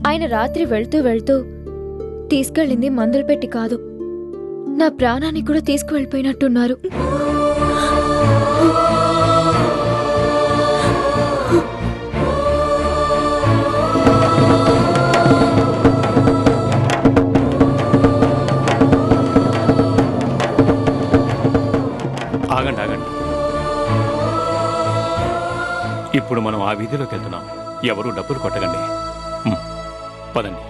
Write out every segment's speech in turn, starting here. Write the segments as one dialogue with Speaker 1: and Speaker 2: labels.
Speaker 1: ఆయన రాత్రి వెళ్తూ వెళ్తూ తీసుకెళ్ళింది మందులు పెట్టి కాదు, నా ప్రాణాన్ని కూడా తీసుకువెళ్ళిపోయినట్టున్నారు.
Speaker 2: ఆగండి ఆగండి, ఇప్పుడు మనం ఆ వీధిలోకి వెళ్తున్నాం. ఎవరు డబ్బులు కొట్టకండి. పదండి,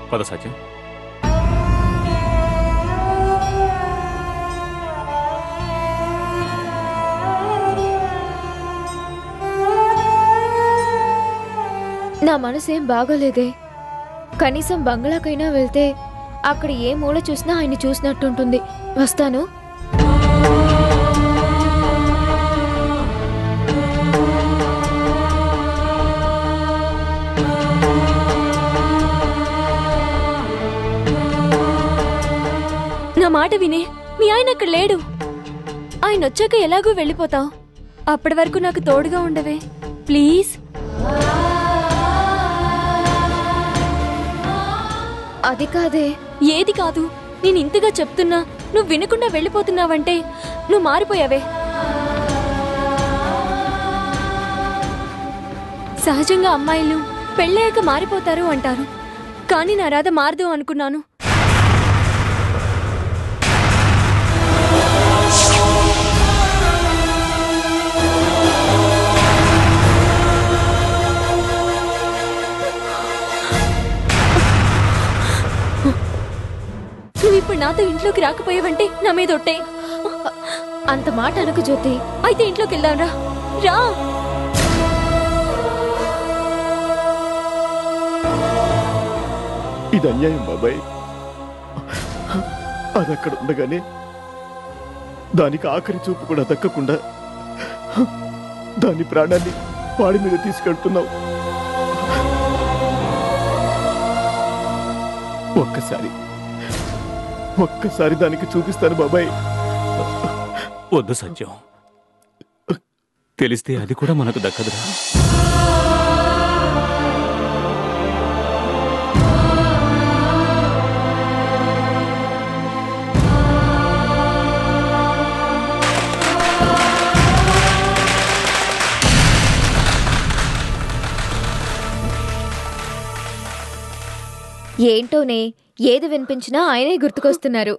Speaker 2: పద సత్యం.
Speaker 1: నా మనసేం బాగోలేదే. కనీసం బంగ్లాకైనా వెళ్తే అక్కడ ఏ మూల చూసినా ఆయన్ని చూసినట్టుంటుంది. వస్తాను.
Speaker 3: నా మాట వినే, మీ ఆయన అక్కడ లేడు. ఆయన వచ్చాక ఎలాగూ వెళ్ళిపోతావు. అప్పటి వరకు నాకు తోడుగా ఉండవే ప్లీజ్.
Speaker 1: అది కాదే.
Speaker 3: ఏది కాదు? నేను ఇంతగా చెప్తున్నా నువ్వు వినకుండా వెళ్ళిపోతున్నావంటే నువ్వు మారిపోయావే. సహజంగా అమ్మాయిలు పెళ్ళయ్యాక మారిపోతారు అంటారు, కానీ నా రాధ మారదు అనుకున్నాను. నువ్వు ఇప్పుడు నాతో ఇంట్లోకి రాకపోయావంటే నా మీద ఒట్టే.
Speaker 1: అంత మాట అనకు జ్యోతి.
Speaker 3: అయితే ఇంట్లోకి వెళ్దాం రా. రా.
Speaker 4: ఇది అన్యాయం బాబాయ్. అది అక్కడ ఉండగానే దానికి ఆఖరి చూపు కూడా దక్కకుండా దాని ప్రాణాన్ని వాడి మీద తీసుకెళ్తున్నావు. ఒక్కసారి దానికి చూపిస్తాను బాబాయ్.
Speaker 2: వద్దు సత్యం, తెలిస్తే అది కూడా మనకు దక్కదురా.
Speaker 1: ఏంటోనే, ఏది వినిపించినా ఆయనే గుర్తుకొస్తున్నారు.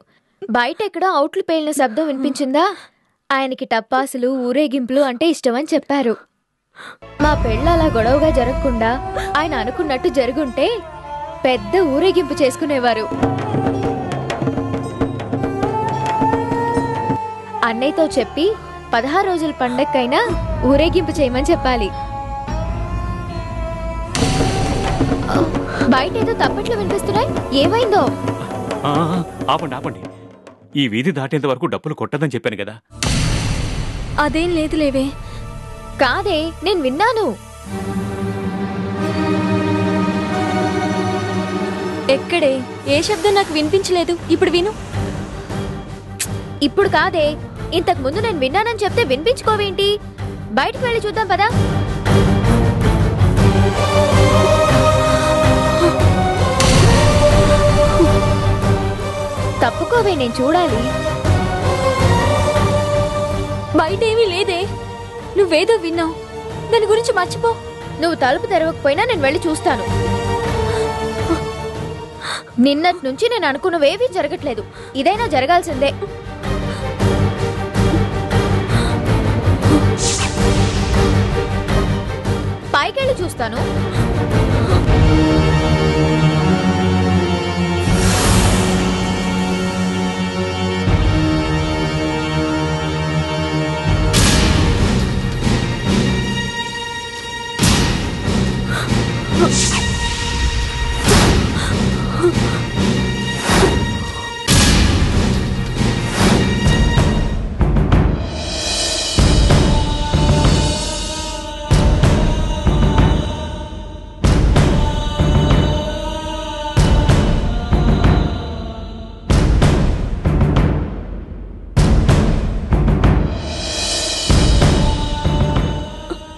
Speaker 1: బయట ఎక్కడ అవుట్లు పేలిన శబ్దం వినిపించిందా? ఆయనకి టప్పాసులు ఊరేగింపులు అంటే ఇష్టమని చెప్పారు. మా పెళ్ళ అలా గొడవగా జరగకుండా ఆయన అనుకున్నట్టు జరుగుంటే పెద్ద ఊరేగింపు చేసుకునేవారు. అన్నయ్యతో చెప్పి 16 రోజుల పండక్కైనా ఊరేగింపు చేయమని చెప్పాలి. బయట ఏదో తప్పట్లు వినిపిస్తున్నాయి, ఏమైందో?
Speaker 2: ఆపండి ఆపండి, ఈ వీధి దాటేంత వరకు డప్పులు కొట్టదని చెప్పాను కదా.
Speaker 3: అదేం లేదు లేవే.
Speaker 1: కాదే, నేను విన్నాను.
Speaker 3: ఎక్కడే? ఏ శబ్దం నాకు వినిపించలేదు. ఇప్పుడు విను.
Speaker 1: ఇప్పుడు కాదే, ఇంతకు ముందు నేను విన్నానని చెప్తే వినిపించుకోవేంటి? బయటకు వెళ్ళి చూద్దాం పదా. తప్పుకోవే, నేను చూడాలి.
Speaker 3: బయట ఏమీ లేదే. నువ్వేదో విన్నావు, దాని గురించి మర్చిపో.
Speaker 1: నువ్వు తలుపు తెరవకపోయినా నేను వెళ్ళి చూస్తాను. నిన్నటి నుంచి నేను అనుకున్నవేవీ జరగట్లేదు. ఇదైనా జరగాల్సిందే. పైకెళ్ళి చూస్తాను.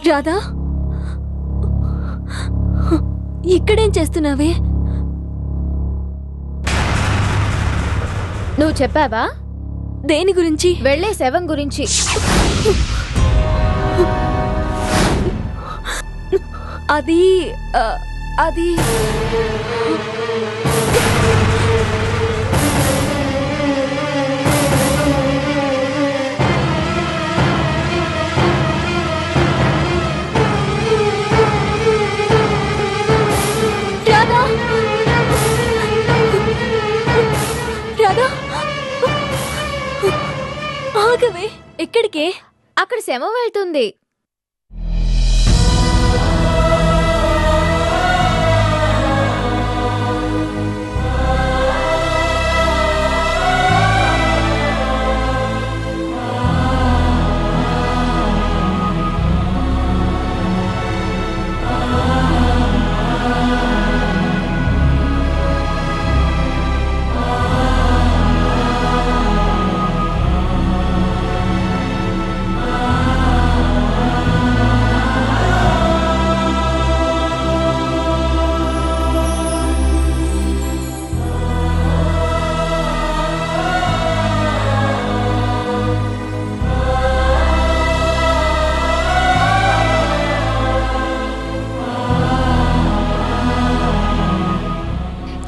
Speaker 3: రాధా, ఇక్కడేం చేస్తున్నావే?
Speaker 1: నువ్వు చెప్పావా?
Speaker 3: దేని గురించి?
Speaker 1: వెళ్లే శవం గురించి.
Speaker 3: అది అది రాధా, రాధా, ఆగవే. ఎక్కడికే?
Speaker 1: అక్కడ శవం వెళ్తుంది.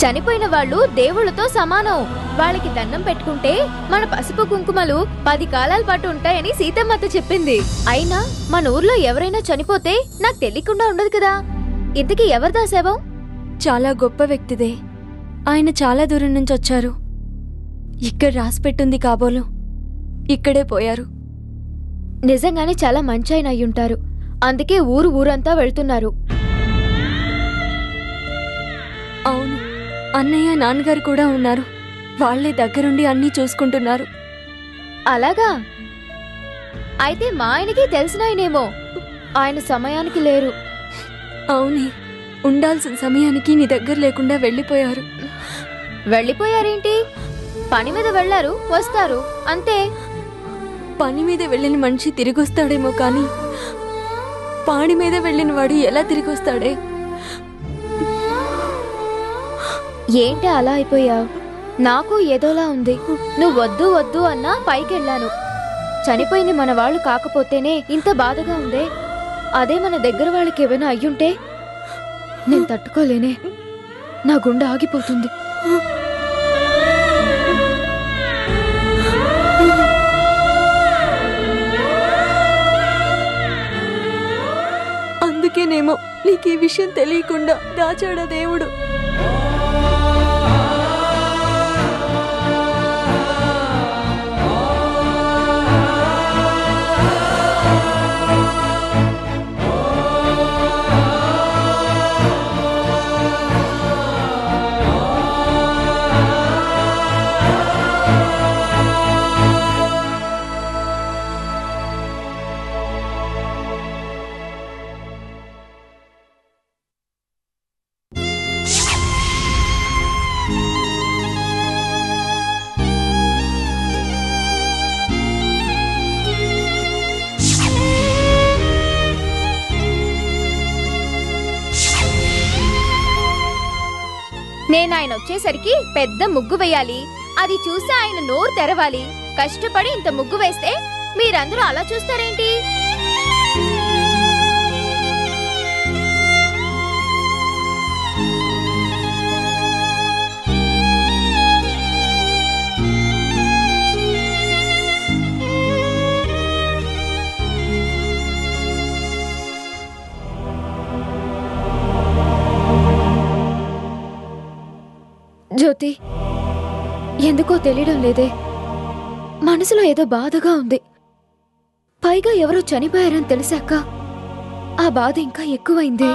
Speaker 1: చనిపోయిన వాళ్ళు దేవుళ్ళతో సమానం. వాళ్ళకి దండం పెట్టుకుంటే మన పసుపు కుంకుమలు 10 కాలాల పాటు ఉంటాయని సీతమ్మత చెప్పింది. అయినా మన ఊర్లో ఎవరైనా చనిపోతే నాకు తెలియకుండా ఉండదు కదా. ఇంతకీ ఎవరిదా శవం?
Speaker 3: చాలా గొప్ప వ్యక్తిదే. ఆయన చాలా దూరం నుంచి వచ్చారు. ఇక్కడ రాసిపెట్టుంది కాబోలు. ఇక్కడే పోయారు.
Speaker 1: నిజంగానే చాలా మంచి ఆయన అయ్యుంటారు. అందుకే ఊరంతా వెళ్తున్నారు.
Speaker 3: అవును, అన్నయ్య నాన్నగారు కూడా ఉన్నారు. వాళ్లే దగ్గరుండి అన్నీ చూసుకుంటున్నారు.
Speaker 1: అలాగా? అయితే మా ఆయనకి తెలిసినాయనేమో. ఆయన సమయానికి లేరు.
Speaker 3: అవునే, ఉండాల్సిన సమయానికి నీ దగ్గర లేకుండా వెళ్ళిపోయారు.
Speaker 1: వెళ్ళిపోయారేంటి? పని మీద వెళ్లారు, వస్తారు అంతే.
Speaker 3: పని మీద వెళ్ళిన మనిషి తిరిగొస్తాడేమో కానీ పాడి మీద వెళ్ళిన వాడు ఎలా తిరిగొస్తాడే?
Speaker 1: ఏంటి అలా అయిపోయావు? నాకు ఏదోలా ఉంది. నువ్వు వద్దు వద్దు అన్నా పైకెళ్ళాను. చనిపోయింది మన వాళ్ళు కాకపోతేనే ఇంత బాధగా ఉందే. అదే మన దగ్గర వాళ్ళకి ఏమైనా అయ్యుంటే నేను తట్టుకోలేనే. నా గుండె ఆగిపోతుంది.
Speaker 3: అందుకేనేమో నీకు ఈ విషయం తెలియకుండా దాచాడా దేవుడు.
Speaker 1: నేను ఆయన వచ్చేసరికి పెద్ద ముగ్గు వేయాలి. అది చూసి ఆయన నోరు తెరవాలి. కష్టపడి ఇంత ముగ్గు వేస్తే మీరందరూ అలా చూస్తారేంటి? జ్యోతి, ఎందుకో తెలియడం లేదే. మనసులో ఏదో బాధగా ఉంది. పైగా ఎవరో చనిపోయారని తెలిసాక ఆ బాధ ఇంకా ఎక్కువైంది.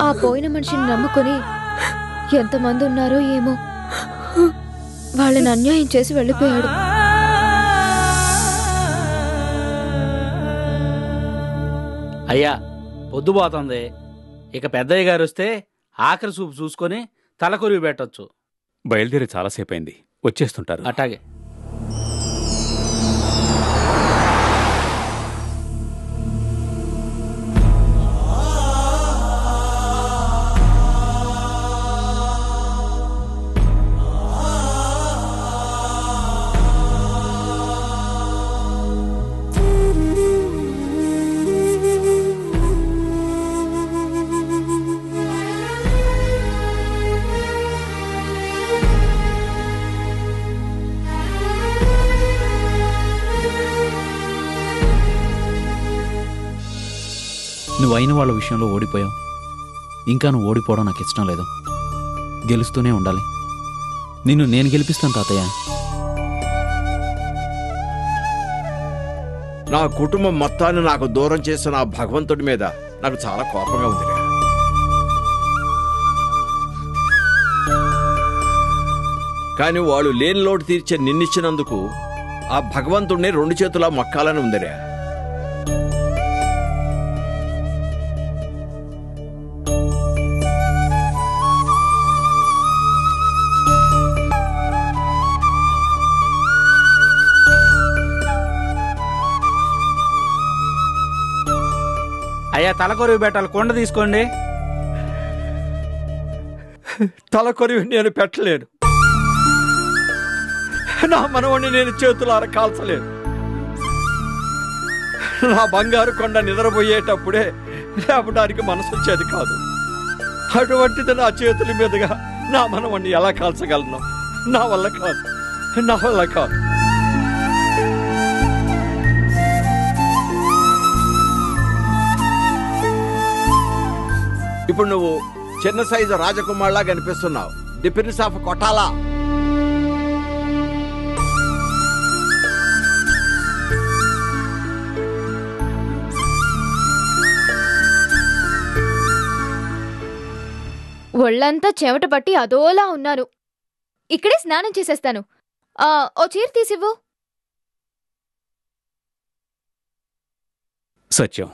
Speaker 1: ఆ పోయిన మనిషిని నమ్ముకొని ఎంతమంది ఉన్నారో ఏమో. వాళ్ళని అన్యాయం చేసి వెళ్ళిపోయాడు.
Speaker 5: అయ్యా పొద్దుపోతుంది, ఇక పెద్దయ్య గారు వస్తే ఆఖరి చూపు చూసుకొని తలకొరివి పెట్టొచ్చు.
Speaker 2: బయలుదేరి చాలాసేపు అయింది, వచ్చేస్తుంటారు.
Speaker 5: అట్లాగే.
Speaker 6: నువ్వు అయిన వాళ్ళ విషయంలో ఓడిపోయావు. ఇంకా నువ్వు ఓడిపోవడం నాకు ఇష్టం లేదు. గెలుస్తూనే ఉండాలి. నిన్ను నేను గెలిపిస్తాను తాతయ్య.
Speaker 7: నా కుటుంబం మొత్తాన్ని నాకు దూరం చేసిన ఆ భగవంతుడి మీద నాకు చాలా కోపంగా ఉందిరా. కానీ వాళ్ళు లేని లోటు తీర్చే నిన్నిచ్చినందుకు ఆ భగవంతుడిని 2 చేతులా మొక్కాలని ఉందిరా.
Speaker 5: అయ్యా తలకొరివి పెట్టాలి, కొండ తీసుకోండి.
Speaker 7: తలకొరివి నేను పెట్టలేను. నా మనవణ్ణి నేను చేతులార కాల్చలేను. నా బంగారు కొండ నిద్రపోయేటప్పుడే లేపడానికి మనసు వచ్చేది కాదు. అటువంటిది నా చేతుల మీదుగా నా మనవణ్ణి ఎలా కాల్చగలను? నా వల్ల కాదు, నా వల్ల కాదు. ఇప్పుడు నువ్వు చిన్న సైజు రాజకుమార్లా కనిపిస్తున్నావు. ది ప్రిన్స్ ఆఫ్ కొటాలా.
Speaker 1: ఒళ్ళంతా చెమట పట్టి అదోలా ఉన్నాను. ఇక్కడే స్నానం చేసేస్తాను. ఓ చీర తీసివ్వు.
Speaker 2: సత్యం,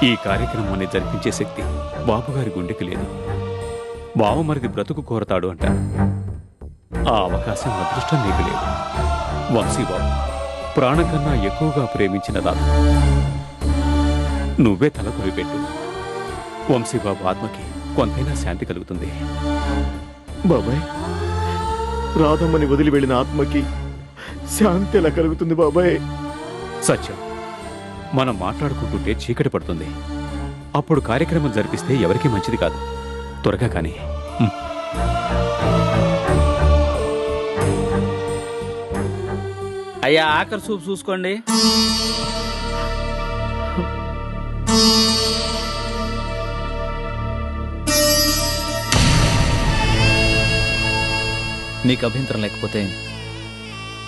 Speaker 2: ఈ కార్యక్రమాన్ని జరిపించే శక్తి బాబుగారి గుండెకి లేదు. బావమరిది బ్రతుకు కోరతాడు అంటారు. ఆ అవకాశం, అదృష్టం నీకు లేదు. వంశీబాబు ప్రాణం కన్నా ఎక్కువగా ప్రేమించిన రాధ, నువ్వే తలకొరి పెట్టు. వంశీబాబు ఆత్మకి కొంతైనా శాంతి కలుగుతుంది.
Speaker 4: బాబాయ్, రాధమ్మని వదిలి వెళ్ళిన ఆత్మకి శాంతి ఎలా కలుగుతుంది బాబాయ్?
Speaker 2: సత్యం, మనం మాట్లాడుకుంటుంటే చీకటి పడుతుంది. అప్పుడు కార్యక్రమం జరిపిస్తే ఎవరికీ మంచిది కాదు. త్వరగా కానీ.
Speaker 5: అయ్యా ఆఖరి చూపు చూసుకోండి.
Speaker 6: నీకు అభ్యంతరం లేకపోతే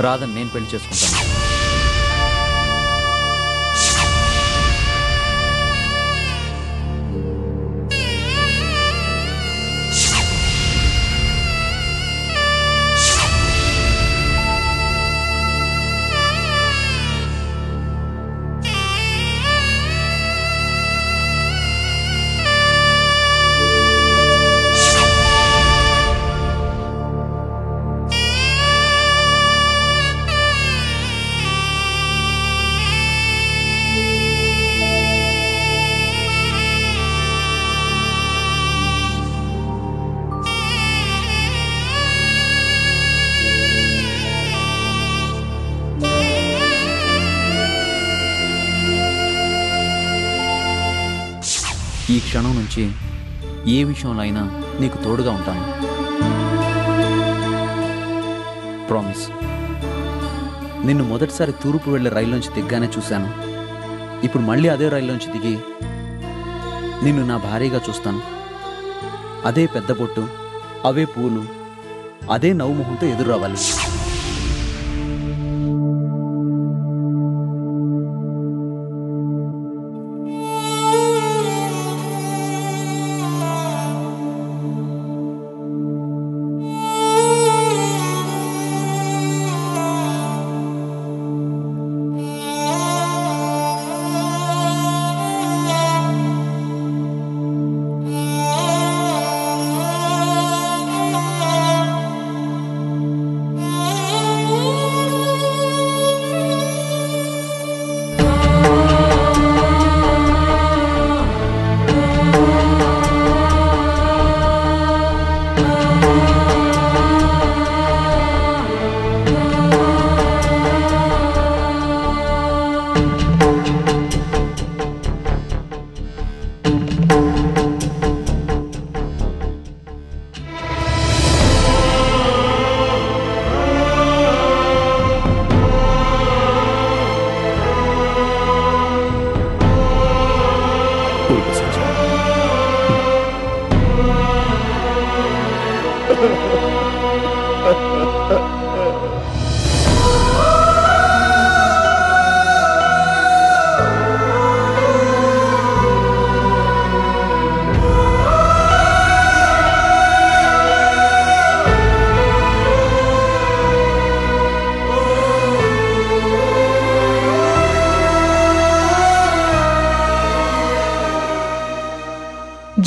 Speaker 6: రాధని నేను పెళ్లి చేసుకుంటాను. ఈ క్షణం నుంచి ఏ విషయంలో అయినా నీకు తోడుగా ఉంటాను. ప్రామిస్. నిన్ను మొదటిసారి తూర్పు వెళ్ళే రైల్లోంచి దిగ్గానే చూశాను. ఇప్పుడు మళ్ళీ అదే రైల్లోంచి దిగి నిన్ను నా భార్యగా చూస్తాను. అదే పెద్ద బొట్టు, అవే పూలు, అదే నవ్వు మొహంతో ఎదురు రావాలి.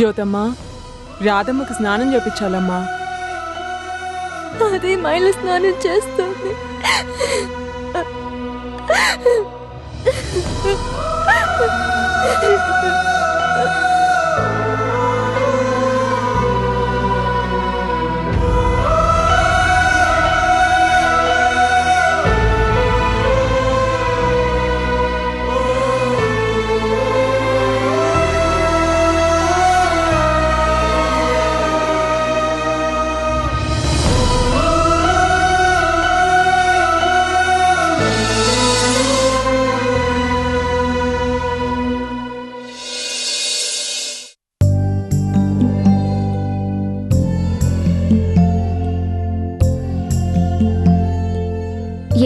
Speaker 8: జ్యోతమ్మా, రాధమ్మకు స్నానం చేపించాలమ్మా.
Speaker 3: అదే మైలు స్నానం చేస్తుంది.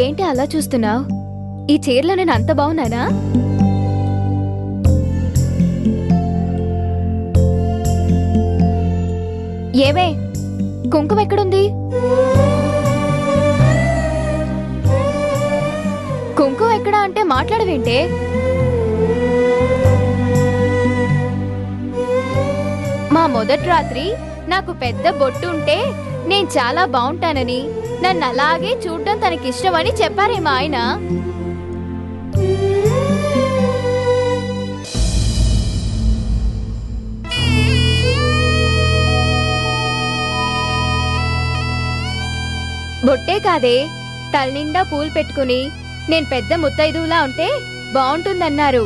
Speaker 1: ఏంటి అలా చూస్తున్నావు? ఈ చీరలో నేను అంత బాగున్నానా? ఏవే, కుంకుమ ఎక్కడుంది? కుంకుమ ఎక్కడా అంటే మాట్లాడవేంటే? మా మొదటి రాత్రి నాకు పెద్ద బొట్టు ఉంటే నేను చాలా బాగుంటానని, నన్ను అలాగే చూడ్డం తనకిష్టమని చెప్పారే మా ఆయన. బొట్టే కాదే, తలనిండా పూలు పెట్టుకుని నేను పెద్ద ముత్తైదువులా ఉంటే బాగుంటుందన్నారు.